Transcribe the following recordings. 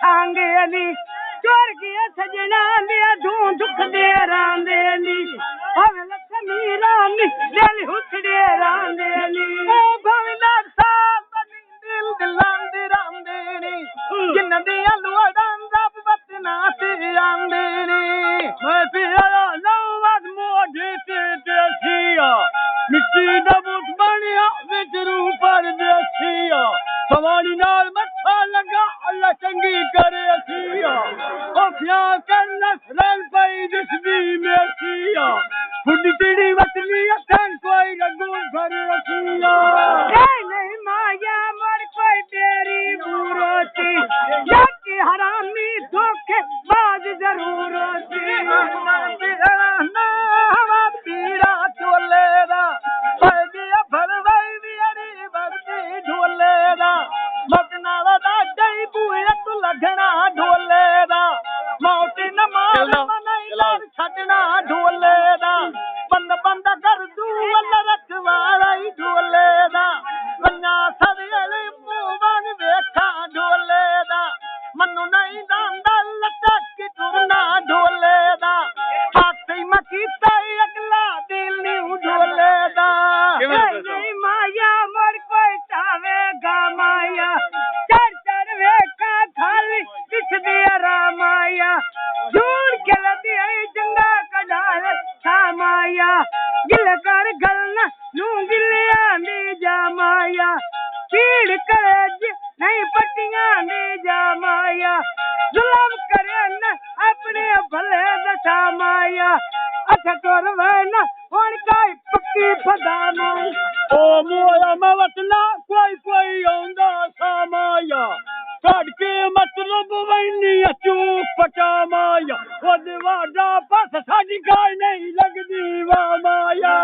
सांगे नी चोर गया सजना दिया धूं दुख दे रांदे नी भावे लक्ष्मी रानी दिल हुसड़े रांदे नी भावे साहब दिल दिलांदे रांदे नी जिन्ना दिया लुआडां रब बतना ते आंदे नी मैं पिया नौवत मोढ़े ते देसिया मिट्टी दा बुत बनिया विच रूह परदेसिया सवानी नाल मत्था लगा अल्लाह चंगी करे असिया ओ प्यार कर नसरन पई दिसदी मेसिया खुद तेरी वतनी अथन कोई रगू भर असिया नहीं माया मर कोई तेरी बुरोती याकी हरामी धोखे बाज जरूर होती पीड़ा चोले दा पर दिया भरवाई मेरी भरती ढोले दा मगना दा जई बुए तू लगना ढोले दा मौत न मार नहीं छड़ना ढोले दा बंद बंद कर दू अल्लाह रखवाला ढोले दा कन्या सवेले मुंह वेखा ढोले दा मनु नहीं दांदा लटक टूना ढोले दा पाती मकीता अगला दिल नी ढोले दा नहीं माया मर कोई चावेगा माया चढ़ चढ़ वेखा थाली किस दे रामाया झूठ के लदी जंगा कडाल छा माया गिल कर गलना नू गिलिया दी जा माया पीड़ करे नहीं पट्टियां दी जा माया जुल्म करे न अपने भले दशा माया अच्छा तोर वैना हुण काई पक्की फदाना ओ मोया मवतना कोई आंदा सा माया कड़ के मतलब वैनी चूक पटा माया ओ दीवारा पास साडी गाल नहीं लगदी वा माया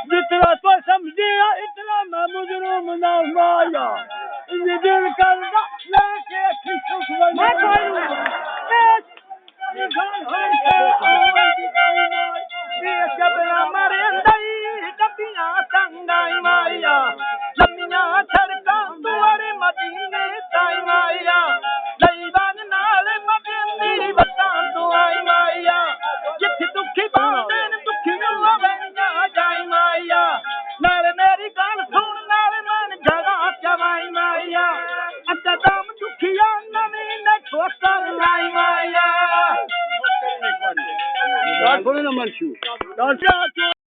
जितना तो समझे इतना मैं मुजरिम ना माया ये दिल कर लेके सुख मैं जबरा मरे दई डबियां संगाई माया लम्मियां सड़कां दुआरे मदीने ताई माया दईवान नाल मदीने वतां तू आई माया जिथे दुखी बांदे दुखी वेंदा जाई माया नाल मेरी गल सुन नाल मन जगा चवाई माया अद्दा दम दुखिया नवीं ने ठोकर लाई माया God put in a munchu.